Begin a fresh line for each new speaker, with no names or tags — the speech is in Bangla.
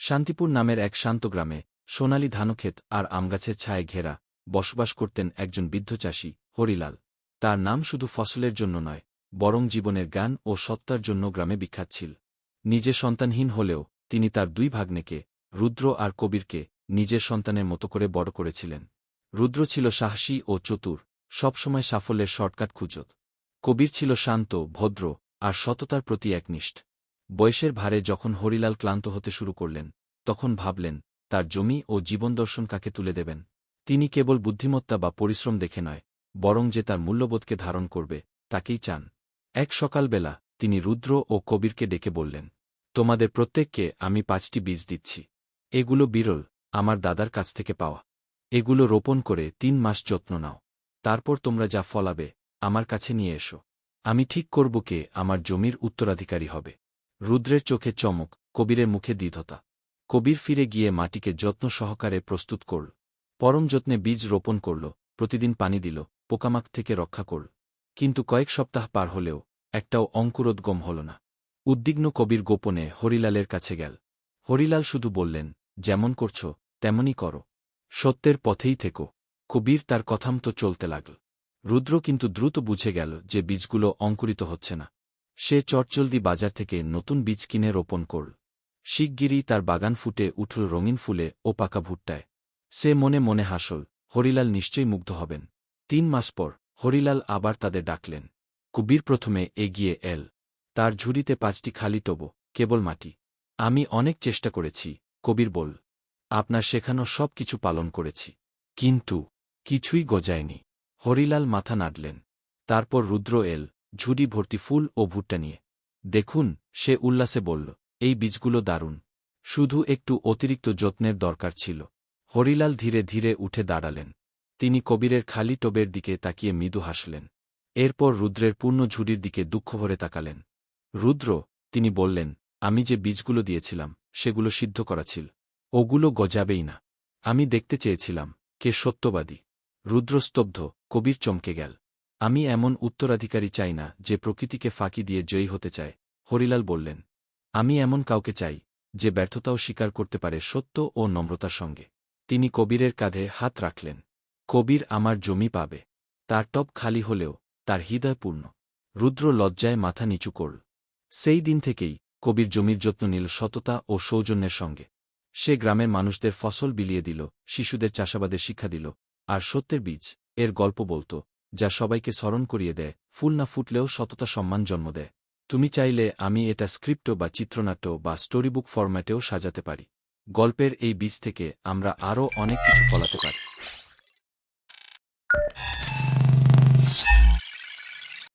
শান্তিপুর নামের এক শান্ত গ্রামে সোনালি ধানক্ষেত আর আমগাছের ছায়ে ঘেরা বসবাস করতেন একজন বৃদ্ধ চাষী হরিলাল। তার নাম শুধু ফসলের জন্য নয়, বরং জীবনের জ্ঞান ও সত্তার জন্য গ্রামে বিখ্যাত ছিল। নিজে সন্তানহীন হলেও তিনি তার দুই ভাগ্নেকে, রুদ্র আর কবিরকে, নিজের সন্তানের মতো করে বড় করেছিলেন। রুদ্র ছিল সাহসী ও চতুর, সবসময় সাফল্যের শর্টকাট খুঁজত। কবির ছিল শান্ত, ভদ্র আর সততার প্রতি একনিষ্ঠ। বয়সের ভারে যখন হরিলাল ক্লান্ত হতে শুরু করলেন, তখন ভাবলেন তার জমি ও জীবনদর্শন কাকে তুলে দেবেন। তিনি কেবল বুদ্ধিমত্তা বা পরিশ্রম দেখে নয়, বরং যে তার মূল্যবোধকে ধারণ করবে, তাকেই চান। এক সকালবেলা তিনি রুদ্র ও কবিরকে ডেকে বললেন, তোমাদের প্রত্যেককে আমি 5টি বীজ দিচ্ছি। এগুলো বিরল, আমার দাদার কাছ থেকে পাওয়া। এগুলো রোপণ করে 3 মাস যত্ন নাও। তারপর তোমরা যা ফলাবে আমার কাছে নিয়ে এসো। আমি ঠিক করব কে আমার জমির উত্তরাধিকারী হবে। রুদ্রের চোখে চমক, কবিরের মুখে দ্বিধতা। কবির ফিরে গিয়ে মাটিকে যত্ন সহকারে প্রস্তুত করল। পরম যত্নে বীজ রোপণ করল, প্রতিদিন পানি দিল, পোকামাকড় থেকে রক্ষা করল। কিন্তু কয়েক সপ্তাহ পার হলেও একটাও অঙ্কুরোদ্গম হল না। উদ্বিগ্ন কবির গোপনে হরিলালের কাছে গেল। হরিলাল শুধু বললেন, যেমন করছ তেমনই করো, সত্যের পথেই থেকো। কবির তার কথামতো চলতে লাগল। রুদ্র কিন্তু দ্রুত বুঝে গেল যে বীজগুলো অঙ্কুরিত হচ্ছে না। সে চটজলদি বাজার থেকে নতুন বীজ কিনে রোপণ করল। শিগগিরই তার বাগান ফুটে উঠল রঙিন ফুলে ও পাকা ভুট্টায়। সে মনে মনে হাসল, হরিলাল নিশ্চয়ই মুগ্ধ হবেন। 3 মাস পর হরিলাল আবার তাদের ডাকলেন। কবির প্রথমে এগিয়ে এল। তার ঝুড়িতে 5টি খালি টব, কেবল মাটি। আমি অনেক চেষ্টা করেছি, কবির বল। আপনার শেখানো সব কিছু পালন করেছি, কিন্তু কিছুই গজায়নি। হরিলাল মাথা নাড়লেন। তারপর রুদ্র এল, ঝুড়ি ভর্তি ফুল ও ভুট্টা নিয়ে। দেখুন, সে উল্লাসে বলল, এই বীজগুলো দারুণ। শুধু একটু অতিরিক্ত যত্নের দরকার ছিল। হরিলাল ধীরে ধীরে উঠে দাঁড়ালেন। তিনি কবিরের খালি টবের দিকে তাকিয়ে মৃদু হাসলেন। এরপর রুদ্রের পূর্ণ ঝুড়ির দিকে দুঃখভরে তাকালেন। রুদ্র, তিনি বললেন, আমি যে বীজগুলো দিয়েছিলাম সেগুলো সিদ্ধ করা ছিল। ওগুলো গজাবেই না। আমি দেখতে চেয়েছিলাম কে সত্যবাদী। রুদ্র স্তব্ধ, কবির চমকে গেল। আমি এমন উত্তরাধিকারী চাই না যে প্রকৃতিকে ফাঁকি দিয়ে জয়ী হতে চায়, হরিলাল বললেন। আমি এমন কাউকে চাই যে ব্যর্থতাও স্বীকার করতে পারে সত্য ও নম্রতার সঙ্গে। তিনি কবিরের কাঁধে হাত রাখলেন। কবির আমার জমি পাবে। তার টব খালি হলেও তার হৃদয় পূর্ণ। রুদ্র লজ্জায় মাথা নিচু করল। সেই দিন থেকেই কবির জমির যত্ন নিল সততা ও সৌজন্যের সঙ্গে। সে গ্রামের মানুষদের ফসল বিলিয়ে দিল, শিশুদের চাষাবাদের শিক্ষা দিল, আর সত্যের বীজ এর গল্প বলত, যা সবাইকে স্মরণ করিয়ে দেয় ফুল না ফুটলেও সততা সম্মান জন্ম দেয়। তুমি চাইলে আমি এটা স্ক্রিপ্ট বা চিত্রনাট্য বা স্টোরিবুক ফরম্যাটেও সাজাতে পারি। গল্পের এই বীজ থেকে আমরা আরও অনেক কিছু ফলাতে পারি।